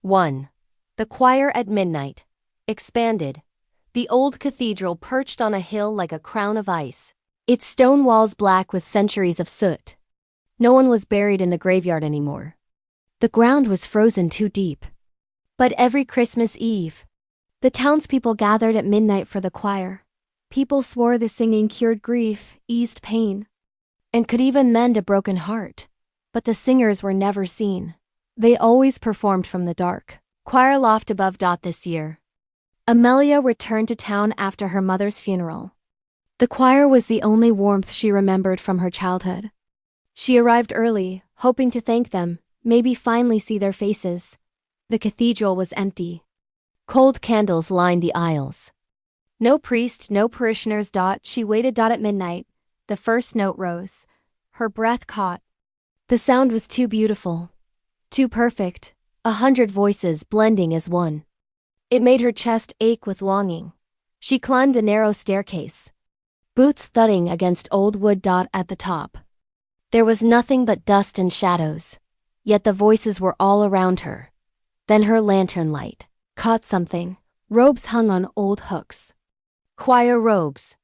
1. The choir at midnight. Expanded. The old cathedral perched on a hill like a crown of ice, its stone walls black with centuries of soot. No one was buried in the graveyard anymore. The ground was frozen too deep. But every Christmas Eve, the townspeople gathered at midnight for the choir. People swore the singing cured grief, eased pain, and could even mend a broken heart. But the singers were never seen. They always performed from the dark. Choir loft above. This year, Amelia returned to town after her mother's funeral. The choir was the only warmth she remembered from her childhood. She arrived early, hoping to thank them, maybe finally see their faces. The cathedral was empty. Cold candles lined the aisles. No priest, no parishioners. She waited. At midnight, the first note rose. Her breath caught. The sound was too beautiful, too perfect, 100 voices blending as one. It made her chest ache with longing. She climbed the narrow staircase, boots thudding against old wood. At the top, there was nothing but dust and shadows, yet the voices were all around her. Then her lantern light caught something. Robes hung on old hooks. Choir robes.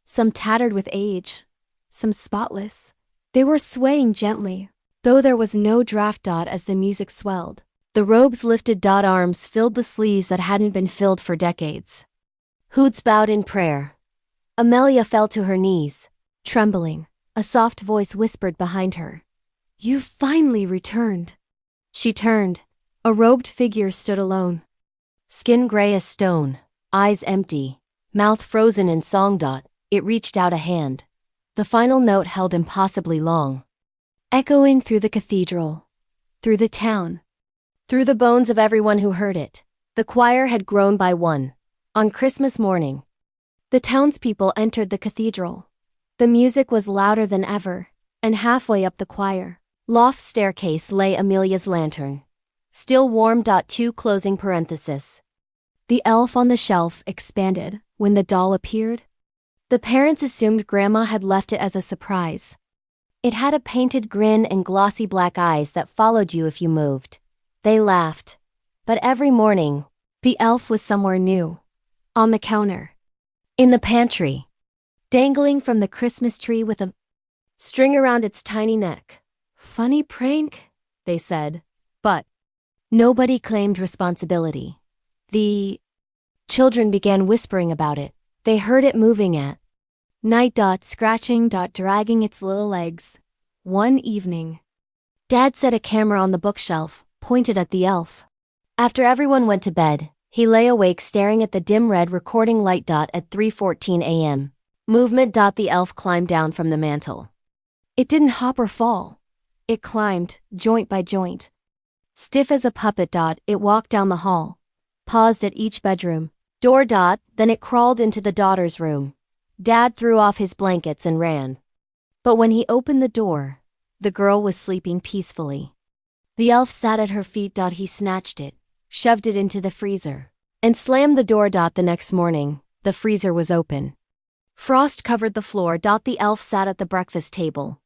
Some tattered with age, some spotless. They were swaying gently, though there was no draft. As the music swelled, the robes lifted. Arms filled the sleeves that hadn't been filled for decades. Hoods bowed in prayer. Amelia fell to her knees, trembling. A soft voice whispered behind her, "You've finally returned." She turned. A robed figure stood alone. Skin gray as stone, eyes empty, mouth frozen in song. It reached out a hand. The final note held impossibly long, echoing through the cathedral, through the town, through the bones of everyone who heard it. The choir had grown by one. On Christmas morning, the townspeople entered the cathedral. The music was louder than ever, and halfway up the choir loft staircase lay Amelia's lantern, still warm. Two closing parenthesis. The elf on the shelf expanded when the doll appeared. The parents assumed Grandma had left it as a surprise. It had a painted grin and glossy black eyes that followed you if you moved. They laughed. But every morning, the elf was somewhere new. On the counter. In the pantry. Dangling from the Christmas tree with a string around its tiny neck. Funny prank, they said. But nobody claimed responsibility. The children began whispering about it. They heard it moving at night. Scratching. Dragging its little legs. One evening, Dad set a camera on the bookshelf, pointed at the elf. After everyone went to bed, he lay awake staring at the dim red recording light. At 3:14 a.m. Movement. The elf climbed down from the mantel. It didn't hop or fall. It climbed, joint by joint. Stiff as a puppet. It walked down the hall, paused at each bedroom door. Then it crawled into the daughter's room. Dad threw off his blankets and ran. But when he opened the door, the girl was sleeping peacefully. The elf sat at her feet. He snatched it, shoved it into the freezer, and slammed the door. The next morning, the freezer was open. Frost covered the floor. The elf sat at the breakfast table.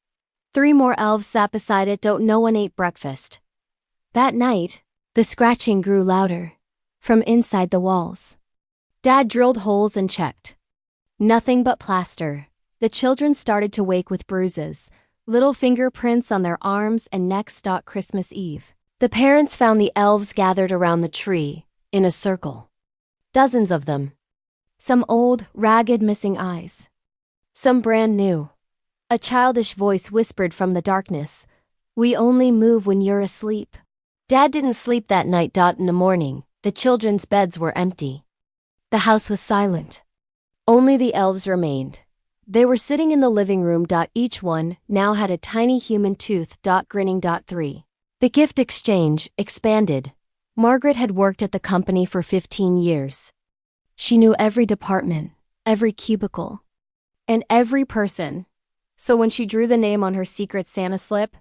3 more elves sat beside it. No one ate breakfast. That night, the scratching grew louder, from inside the walls. Dad drilled holes and checked. Nothing but plaster. The children started to wake with bruises, little fingerprints on their arms and necks. Christmas Eve, the parents found the elves gathered around the tree, in a circle. Dozens of them. Some old, ragged, missing eyes. Some brand new. A childish voice whispered from the darkness, "We only move when you're asleep." Dad didn't sleep that night. In the morning, the children's beds were empty. The house was silent. Only the elves remained. They were sitting in the living room. Each one now had a tiny human tooth. Grinning. 3. The gift exchange expanded. Margaret had worked at the company for 15 years. She knew every department, every cubicle, and every person. So when she drew the name on her secret Santa slip,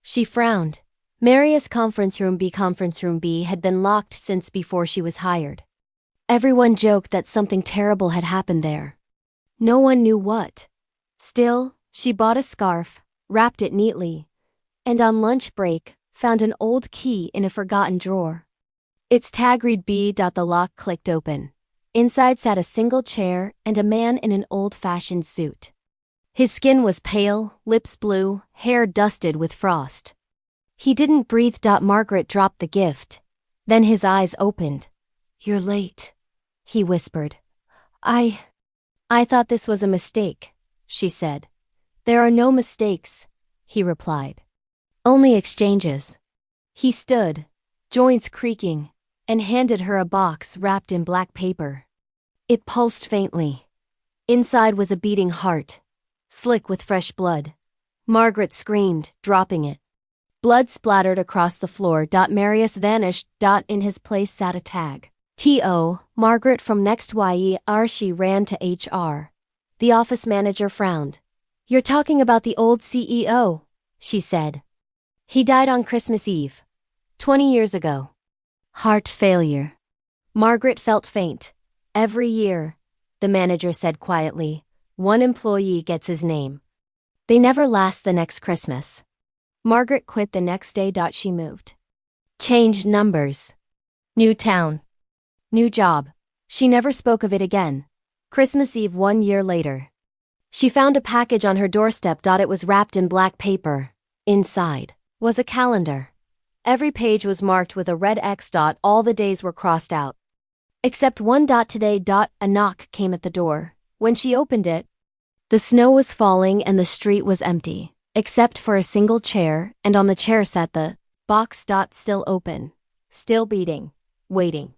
she frowned. Marius Conference Room B. Conference Room B had been locked since before she was hired. Everyone joked that something terrible had happened there. No one knew what. Still, she bought a scarf, wrapped it neatly, and on lunch break, found an old key in a forgotten drawer. Its tag read B. The lock clicked open. Inside sat a single chair and a man in an old-fashioned suit. His skin was pale, lips blue, hair dusted with frost. He didn't breathe. Margaret dropped the gift. Then his eyes opened. "You're late," he whispered. I thought this was a mistake," she said. "There are no mistakes," he replied. "Only exchanges." He stood, joints creaking, and handed her a box wrapped in black paper. It pulsed faintly. Inside was a beating heart, slick with fresh blood. Margaret screamed, dropping it. Blood splattered across the floor. Marius vanished. In his place sat a tag. T.O. Margaret from Next YER. She ran to HR. The office manager frowned. "You're talking about the old CEO," she said. "He died on Christmas Eve. 20 years ago. Heart failure." Margaret felt faint. "Every year," the manager said quietly, "one employee gets his name. They never last the next Christmas." Margaret quit the next day. She moved. Changed numbers. New town. New job. She never spoke of it again. Christmas Eve 1 year later. She found a package on her doorstep. It was wrapped in black paper. Inside was a calendar. Every page was marked with a red X. All the days were crossed out. Except one. Today. A knock came at the door. When she opened it, the snow was falling and the street was empty, except for a single chair, and on the chair sat the box. Still open, still beating, waiting.